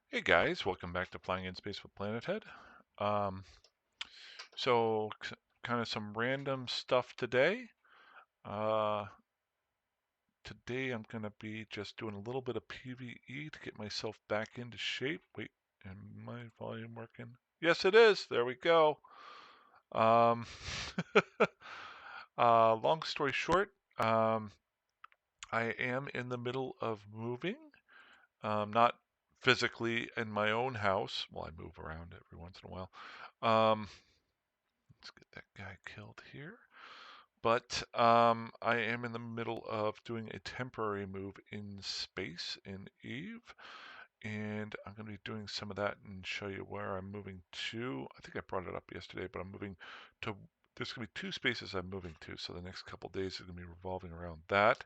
Hey guys, welcome back to Flying in Space with Planet Head. Um, so, kind of some random stuff today. Uh, Today I'm going to be just doing a little bit of PvE to get myself back into shape. Wait, am my volume working? Yes, it is. There we go. Um, long story short, I am in the middle of moving. Not physically in my own house. Well, I move around every once in a while. Um, Let's get that guy killed here. But I am in the middle of doing a temporary move in space in Eve, and I'm going to be doing some of that and show you where I'm moving to. I think I brought it up yesterday, but I'm moving to. There's going to be two spaces I'm moving to, so the next couple days are going to be revolving around that.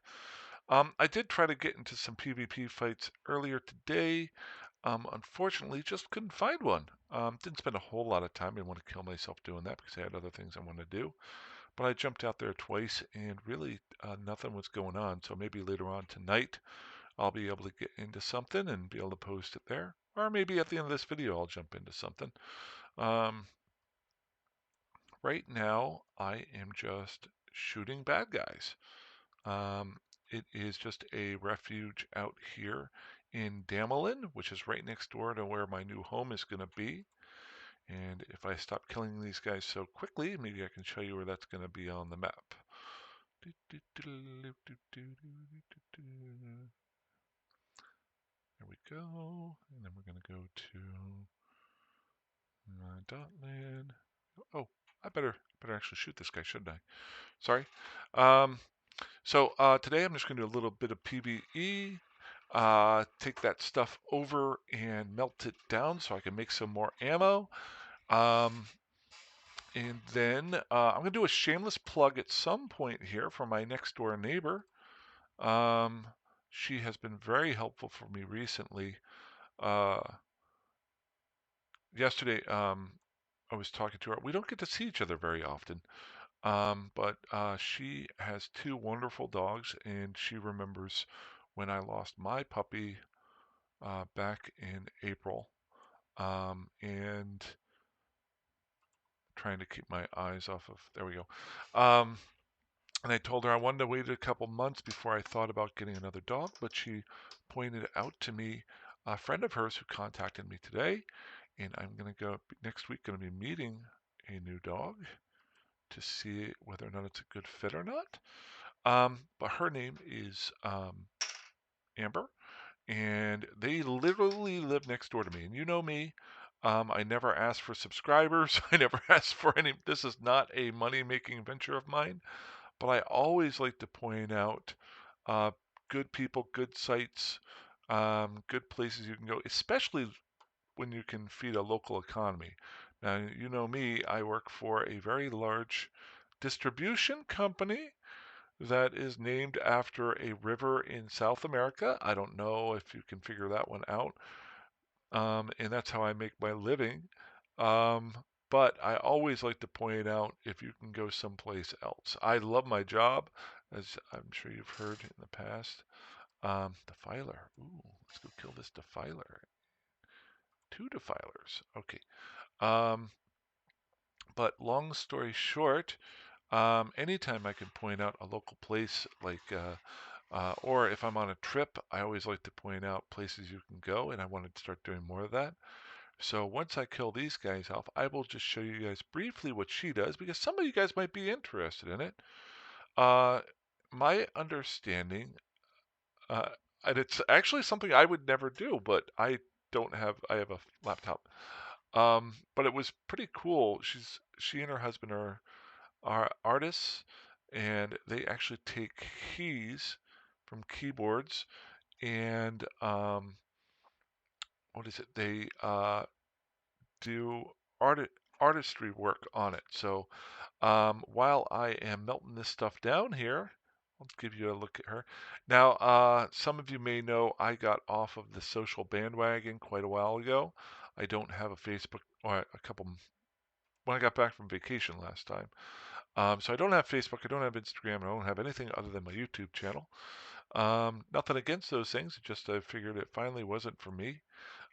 I did try to get into some PvP fights earlier today. Unfortunately, just couldn't find one. Didn't spend a whole lot of time. I didn't want to kill myself doing that because I had other things I wanted to do. But I jumped out there twice and really nothing was going on. So maybe later on tonight I'll be able to get into something and be able to post it there. Or maybe at the end of this video I'll jump into something. Um, right now I am just shooting bad guys. Um, it is just a refuge out here in Damelin, which is right next door to where my new home is going to be. And if I stop killing these guys so quickly, maybe I can show you where that's going to be on the map. There we go. And then we're going to go to Dotland. Oh, I better actually shoot this guy, shouldn't I? Sorry. Um, so today I'm just going to do a little bit of PvE. Take that stuff over and melt it down so I can make some more ammo. Um, and then I'm going to do a shameless plug at some point here for my next door neighbor. Um, she has been very helpful for me recently. Uh, Yesterday, I was talking to her. We don't get to see each other very often, but she has two wonderful dogs, and she remembers when I lost my puppy back in April, and trying to keep my eyes off of. There we go. Um, and I told her I wanted to wait a couple months before I thought about getting another dog, but she pointed out to me a friend of hers who contacted me today, and I'm going to go next week, going to be meeting a new dog to see whether or not it's a good fit or not. But her name is Amber, and they literally live next door to me. And you know me, I never ask for subscribers. I never ask for any. This is not a money-making venture of mine, but I always like to point out uh, good people, good sites, good places you can go, especially when you can feed a local economy. Now, you know me, I work for a very large distribution company that is named after a river in South America. I don't know if you can figure that one out. And that's how I make my living. Um, but I always like to point out if you can go someplace else. I love my job, as I'm sure you've heard in the past. Defiler. Ooh, let's go kill this defiler. Two defilers. Okay. Um, but long story short, anytime I can point out a local place or if I'm on a trip, I always like to point out places you can go, and I wanted to start doing more of that. So once I kill these guys off, I will just show you guys briefly what she does because some of you guys might be interested in it. Uh, my understanding, uh, and it's actually something I would never do, but I have a laptop. But it was pretty cool. She and her husband are artists, and they actually take keys from keyboards and what is it? They do artistry work on it. So while I am melting this stuff down here, I'll give you a look at her. Now, some of you may know I got off of the social bandwagon quite a while ago. I don't have a Facebook or a couple when I got back from vacation last time. So I don't have Facebook, I don't have Instagram, I don't have anything other than my YouTube channel. Nothing against those things, just I figured it finally wasn't for me.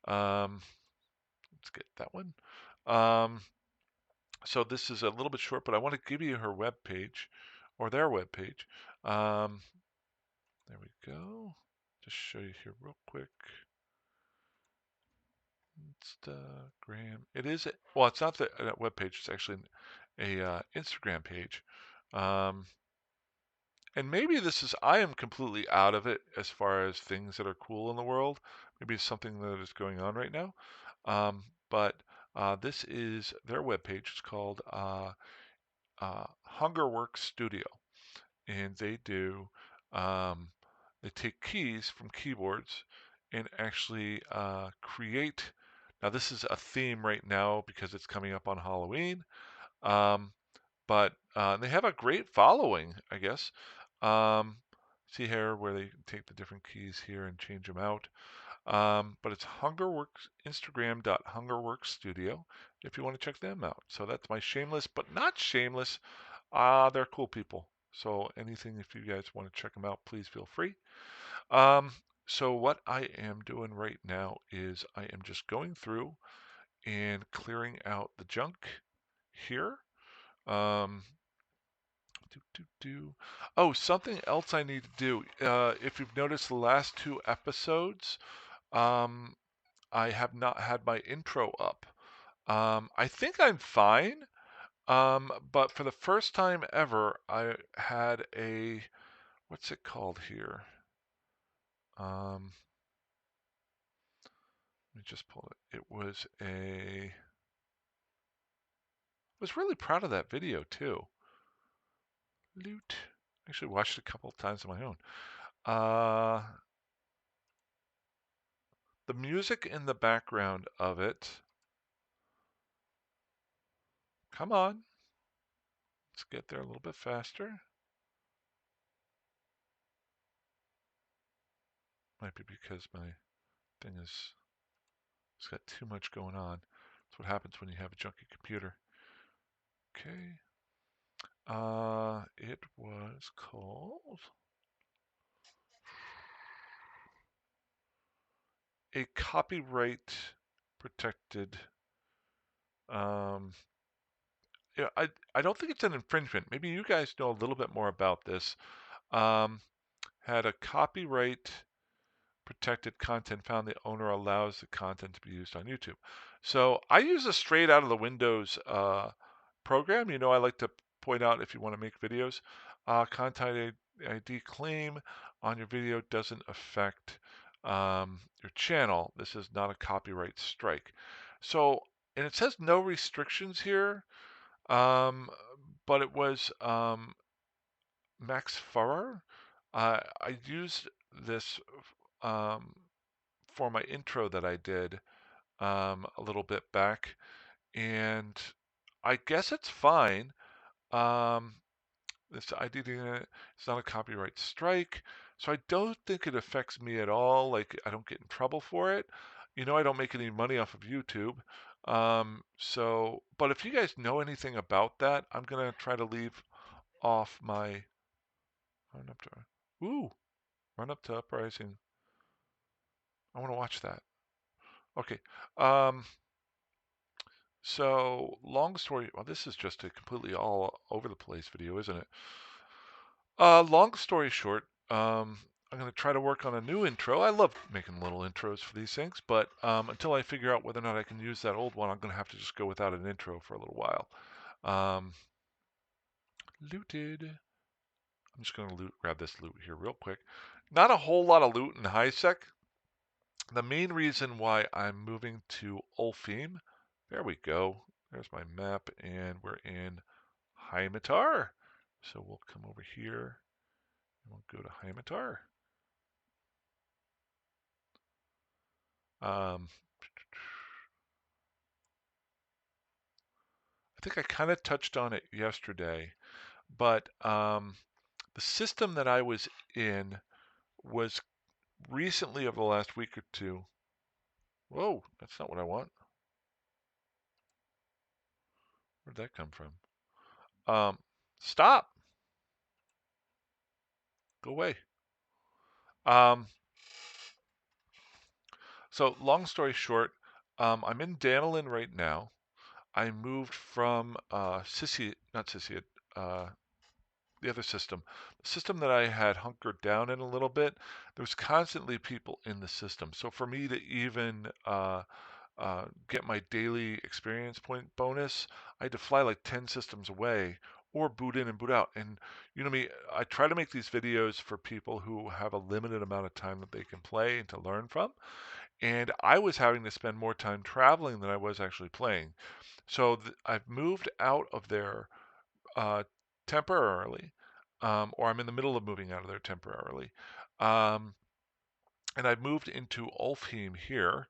Let's get that one. Um, so this is a little bit short, but I want to give you her web page or their web page. There we go. Just show you here real quick. Instagram. It is, well, it's not the web page. It's actually a Instagram page. Um, and maybe this is, I am completely out of it as far as things that are cool in the world. Maybe it's something that is going on right now. But this is their web page. It's called Hungerworks Studio. And they do, um, they take keys from keyboards and actually create. Now, this is a theme right now because it's coming up on Halloween. Um, but they have a great following, I guess. Um, See here where they take the different keys here and change them out. But it's Hungerworks, Instagram.hungerworks Studio if you want to check them out. So that's my shameless, but not shameless. They're cool people. So anything, if you guys want to check them out, please feel free. Um, so what I am doing right now is I am just going through and clearing out the junk here. Um, do, do, do. Oh, something else I need to do. If you've noticed the last two episodes, um, I have not had my intro up. I think I'm fine. But for the first time ever, I had a, what's it called here? Um, Let me just pull it. It was a, I was really proud of that video too. Loot. Actually watched it a couple of times on my own. Uh, the music in the background of it. Come on. Let's get there a little bit faster. Might be because my thing is, it's got too much going on. That's what happens when you have a junky computer. Okay. It was called a copyright protected. Um, yeah, I don't think it's an infringement. Maybe you guys know a little bit more about this. Um, Had a copyright protected content found the owner allows the content to be used on YouTube. So I use a straight out of the Windows program. You know, I like to point out if you want to make videos, content ID claim on your video doesn't affect your channel. This is not a copyright strike. So, and it says no restrictions here, um, but it was Max Farrar. I used this um, for my intro that I did a little bit back, and I guess it's fine. Um, this ID, it's not a copyright strike, so I don't think it affects me at all. Like I don't get in trouble for it. You know, I don't make any money off of YouTube. So, but if you guys know anything about that, I'm gonna try to leave off my run up to. Ooh, run up to uprising. I want to watch that. Okay. Um, so long story. Well, this is just a completely all over the place video, isn't it? Long story short, I'm going to try to work on a new intro. I love making little intros for these things, but until I figure out whether or not I can use that old one, I'm going to have to just go without an intro for a little while. Looted. I'm just going to grab this loot here real quick. Not a whole lot of loot in HiSec. The main reason why I'm moving to Ulfheim, there we go. There's my map, and we're in Heimatar. So we'll come over here and we'll go to Heimatar. Um, I think I kind of touched on it yesterday, but the system that I was in was recently, over the last week or two. Whoa, that's not what I want. Where'd that come from? Stop. Go away. Um, So long story short, I'm in Danilin right now. I moved from not Sissi, uh, the other system, the system that I had hunkered down in a little bit. There was constantly people in the system. So for me to even get my daily experience point bonus, I had to fly like 10 systems away or boot in and boot out. And you know me, I try to make these videos for people who have a limited amount of time that they can play and to learn from. And I was having to spend more time traveling than I was actually playing. So I've moved out of there uh, temporarily, or I'm in the middle of moving out of there temporarily. Um, and I've moved into Ulfheim here.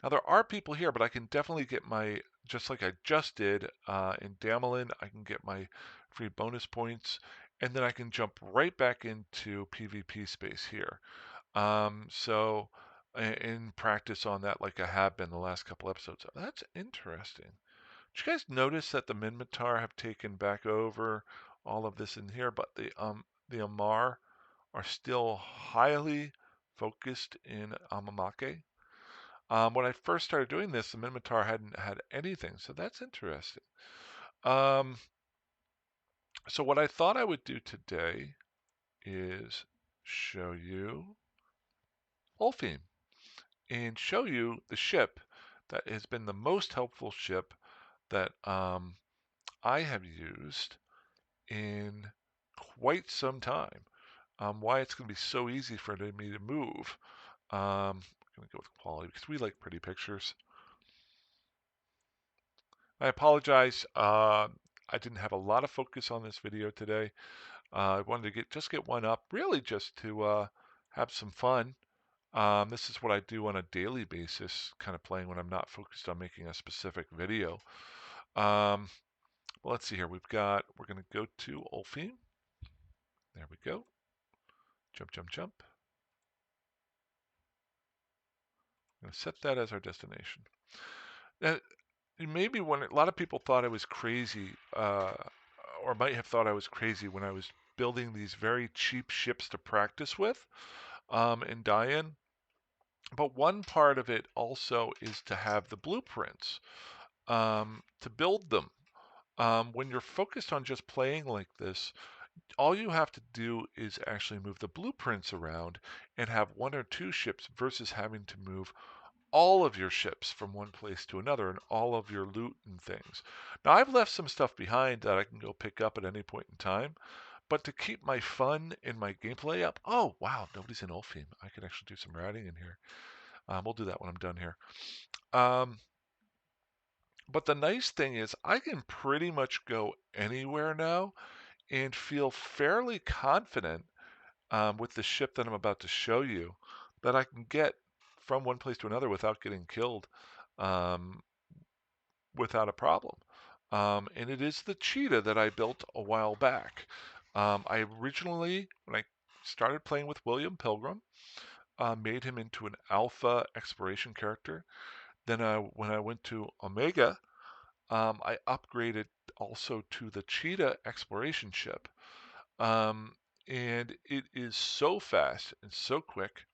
Now there are people here, but I can definitely get my, just like I just did in Damelin, I can get my free bonus points, and then I can jump right back into PvP space here. So in practice on that, like I have been the last couple episodes. That's interesting. Did you guys notice that the Minmatar have taken back over all of this in here, but the Amar are still highly focused in Amamake? When I first started doing this, the Minmatar hadn't had anything, so that's interesting. Um, so what I thought I would do today is show you Wolfheim and show you the ship that has been the most helpful ship that I have used in quite some time. Why it's going to be so easy for me to move. I'm going to go with quality because we like pretty pictures. I apologize. I didn't have a lot of focus on this video today. I wanted to just get one up, really just to have some fun. This is what I do on a daily basis, kind of playing when I'm not focused on making a specific video. Well, let's see here. We're going to go to Ulfheim. There we go. Jump, jump, jump. I'm going to set that as our destination. Now, maybe when a lot of people thought I was crazy, or might have thought I was crazy when I was building these very cheap ships to practice with in Diane. But one part of it also is to have the blueprints to build them. When you're focused on just playing like this, all you have to do is actually move the blueprints around and have one or two ships versus having to move all of your ships from one place to another and all of your loot and things. Now, I've left some stuff behind that I can go pick up at any point in time, but to keep my fun and my gameplay up, oh, wow, nobody's in Ulfheim. I could actually do some routing in here. We'll do that when I'm done here. Um, but the nice thing is I can pretty much go anywhere now and feel fairly confident with the ship that I'm about to show you that I can get from one place to another without getting killed um, without a problem. And it is the cheetah that I built a while back. I originally, when I started playing with William Pilgrim, made him into an alpha exploration character. Then when I went to Omega, I upgraded also to the cheetah exploration ship. Um, and it is so fast and so quick.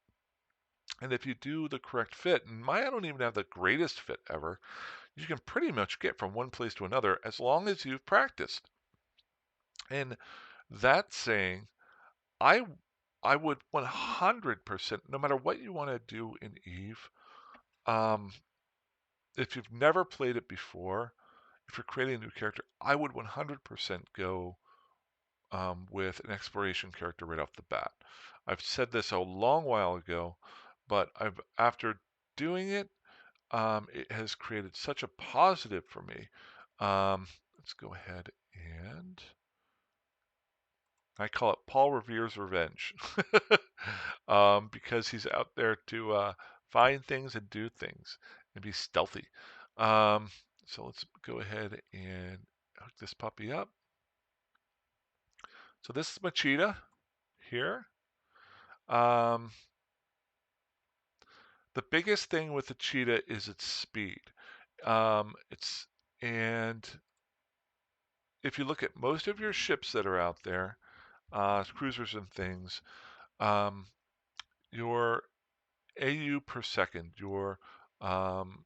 And if you do the correct fit, and I don't even have the greatest fit ever, you can pretty much get from one place to another as long as you've practiced. And that saying, I I would 100%, no matter what you want to do in Eve, um, if you've never played it before, if you're creating a new character, I would 100% go with an exploration character right off the bat. I've said this a long while ago, but after doing it, it has created such a positive for me. Let's go ahead and I call it Paul Revere's Revenge because he's out there to find things and do things and be stealthy. Um, so let's go ahead and hook this puppy up. So this is Machida here. Um, the biggest thing with the cheetah is its speed. It's and if you look at most of your ships that are out there, cruisers and things, um, your AU per second, your um,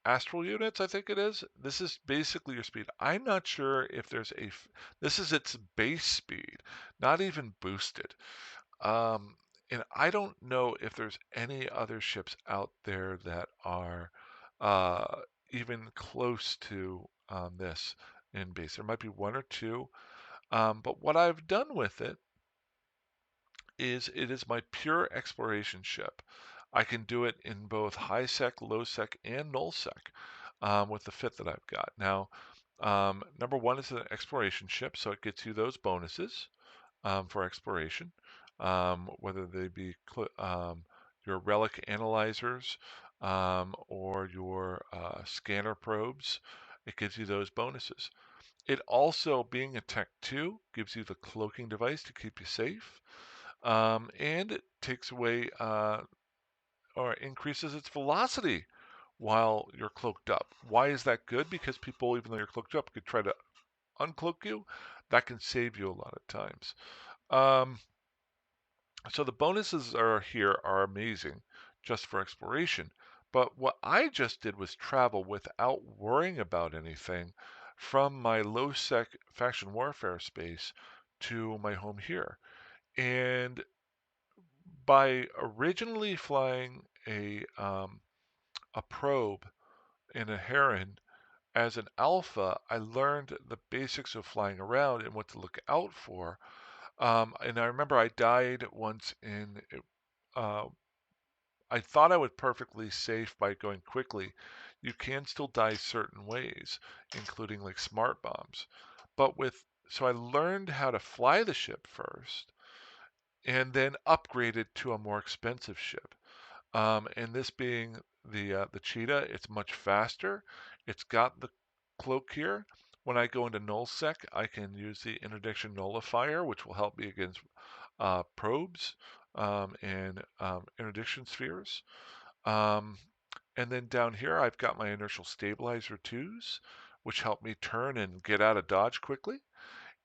astral units, I think it is. This is basically your speed. I'm not sure if there's this is its base speed, not even boosted. Um, and I don't know if there's any other ships out there that are uh, even close to this in base. There might be one or two, but what I've done with it is it is my pure exploration ship. I can do it in both high sec, low sec, and null sec with the fit that I've got. Now, number one is an exploration ship, so it gets you those bonuses for exploration, whether they be your relic analyzers or your scanner probes. It gives you those bonuses. It also, being a Tech 2, gives you the cloaking device to keep you safe. And it takes away or increases its velocity while you're cloaked up. Why is that good? Because people, even though you're cloaked up, could try to uncloak you. That can save you a lot of times. Um, so the bonuses are here are amazing just for exploration. But what I just did was travel without worrying about anything from my low sec faction warfare space to my home here. And by originally flying a probe in a Heron as an alpha, I learned the basics of flying around and what to look out for. And I remember I died once uh, I thought I was perfectly safe by going quickly. You can still die certain ways, including like smart bombs. So I learned how to fly the ship first and then upgraded to a more expensive ship. And this being the Cheetah, it's much faster. It's got the cloak here. When I go into nullsec, I can use the interdiction nullifier, which will help me against probes and interdiction spheres. Um, and then down here, I've got my inertial stabilizer twos, which help me turn and get out of dodge quickly.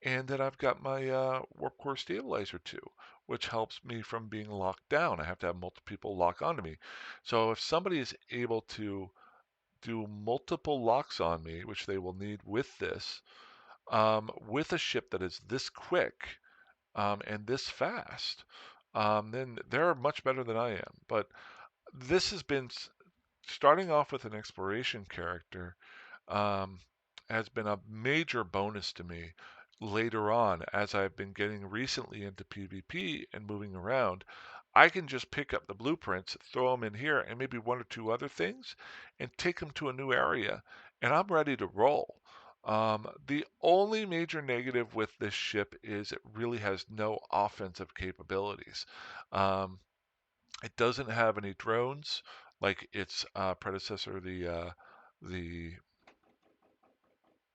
And then I've got my warp core stabilizer too, which helps me from being locked down. I have to have multiple people lock onto me. So if somebody is able to do multiple locks on me, which they will need with this, with a ship that is this quick and this fast, then they're much better than I am. But this has been starting off with an exploration character um, has been a major bonus to me later on as I've been getting recently into PvP and moving around. I can just pick up the blueprints, throw them in here, and maybe one or two other things, and take them to a new area, and I'm ready to roll. The only major negative with this ship is it really has no offensive capabilities. Um, it doesn't have any drones like its predecessor, the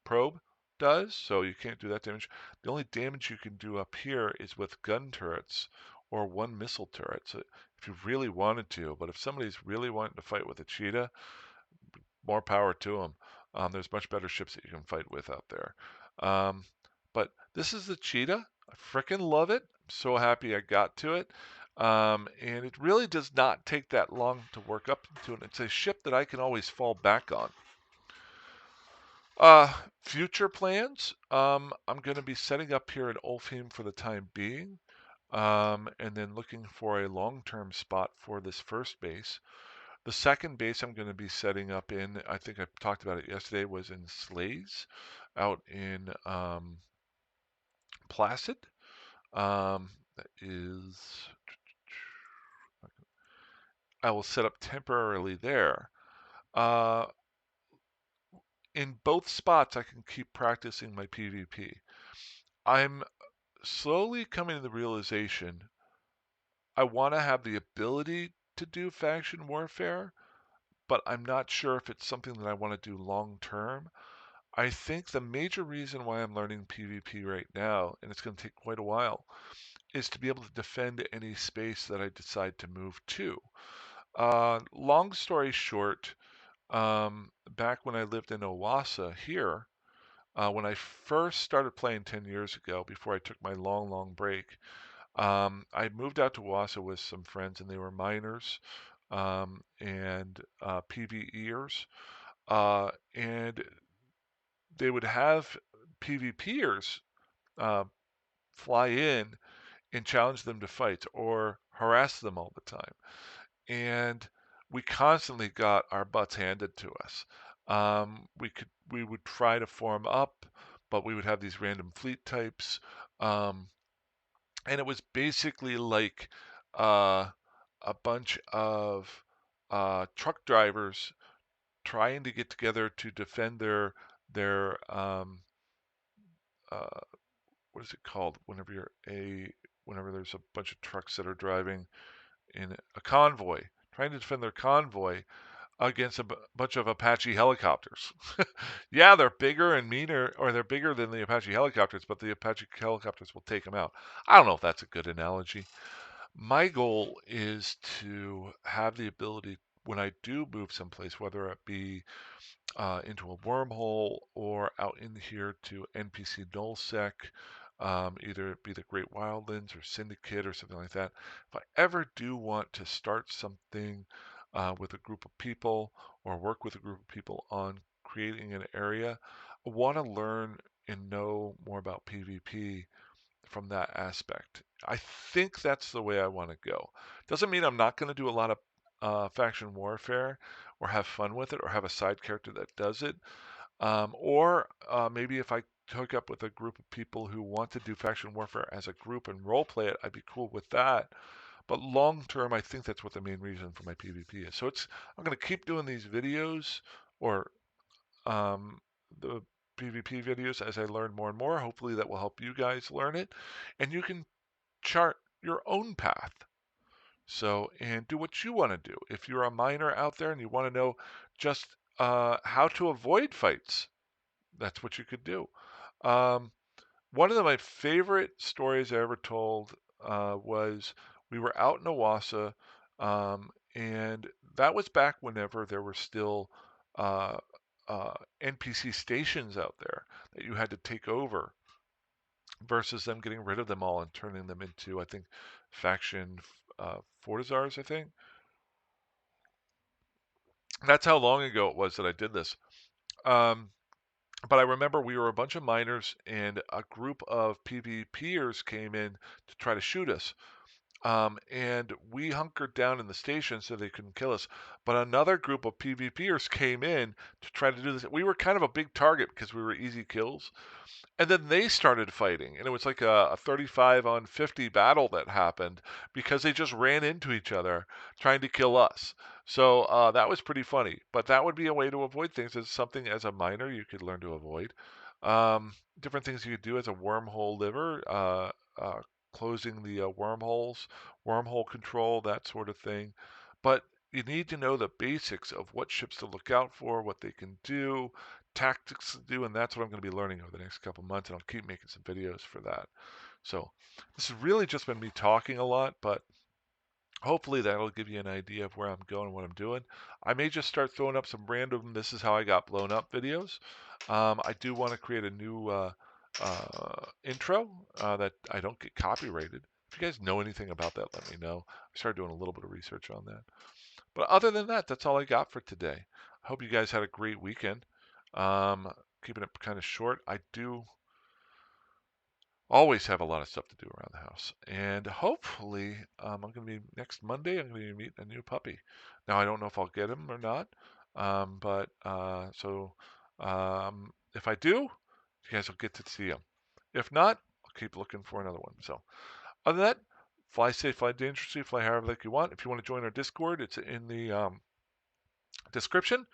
probe does, so you can't do that damage. The only damage you can do up here is with gun turrets or one missile turret. So if you really wanted to, but if somebody's really wanting to fight with a cheetah, more power to them. There's much better ships that you can fight with out there. Um, but this is the cheetah. I freaking love it. I'm so happy I got to it. And it really does not take that long to work up to it. It's a ship that I can always fall back on. Future plans. I'm going to be setting up here in Ulfheim for the time being, and then looking for a long-term spot for this first base. The second base I'm going to be setting up in, I think I talked about it yesterday, was in Slays, out in Placid. That is, I will set up temporarily there. Uh, in both spots, I can keep practicing my PvP. I'm slowly coming to the realization I want to have the ability to do faction warfare, but I'm not sure if it's something that I want to do long term. I think the major reason why I'm learning PvP right now, and it's going to take quite a while, is to be able to defend any space that I decide to move to. Long story short, back when I lived in Owassa here, when I first started playing 10 years ago, before I took my long, long break, I moved out to Wausau with some friends, and they were miners and PVEers, and they would have PvPers uh, fly in and challenge them to fights or harass them all the time. And we constantly got our butts handed to us. We would try to form up, but we would have these random fleet types, um, and it was basically like uh, a bunch of truck drivers trying to get together to defend their uh, what is it called whenever there's a bunch of trucks that are driving in a convoy, trying to defend their convoy against a bunch of Apache helicopters. Yeah, they're bigger and meaner, or they're bigger than the Apache helicopters, but the Apache helicopters will take them out. I don't know if that's a good analogy. My goal is to have the ability when I do move someplace, whether it be into a wormhole or out in here to NPC nullsec, either it be the Great Wildlands or Syndicate or something like that. If I ever do want to start something with a group of people or work with a group of people on creating an area, I want to learn and know more about PvP from that aspect. I think that's the way I want to go. Doesn't mean I'm not going to do a lot of faction warfare or have fun with it or have a side character that does it. Or maybe if I hook up with a group of people who want to do faction warfare as a group and role play it, I'd be cool with that. But long term, I think that's what the main reason for my PvP is. So I'm going to keep doing these videos or um, the PvP videos as I learn more and more. Hopefully that will help you guys learn it. And you can chart your own path. So, and do what you want to do. If you're a miner out there and you want to know just how to avoid fights, that's what you could do. Um, One of my favorite stories I ever told was we were out in Owasso, and that was back whenever there were still uh, NPC stations out there that you had to take over versus them getting rid of them all and turning them into, I think, faction Fortizars, I think. That's how long ago it was that I did this. Um, but I remember we were a bunch of miners and a group of PvPers came in to try to shoot us. And we hunkered down in the station so they couldn't kill us. But another group of PvPers came in to try to do this. We were kind of a big target because we were easy kills. And then they started fighting, and it was like a 35 on 50 battle that happened because they just ran into each other trying to kill us. So that was pretty funny. But that would be a way to avoid things. It's something as a miner you could learn to avoid. Different things you could do as a wormhole liver, closing the wormholes, wormhole control, that sort of thing. But you need to know the basics of what ships to look out for, what they can do, tactics to do, and that's what I'm going to be learning over the next couple months, and I'll keep making some videos for that. So this has really just been me talking a lot, but hopefully that'll give you an idea of where I'm going and what I'm doing. I may just start throwing up some random "this is how I got blown up" videos. I do want to create a new intro that I don't get copyrighted. If you guys know anything about that, let me know. I started doing a little bit of research on that. But other than that, that's all I got for today. I hope you guys had a great weekend. Um, Keeping it kind of short. I do always have a lot of stuff to do around the house. And hopefully, I'm going to be next Monday, I'm going to be meeting a new puppy. Now, I don't know if I'll get him or not. But if I do, you guys will get to see him. If not, I'll keep looking for another one. So, other than that, fly safe, fly dangerously, fly however like you want. If you want to join our Discord, it's in the description.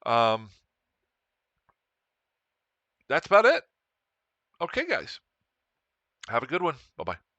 Um, that's about it. Okay, guys. Have a good one. Bye bye.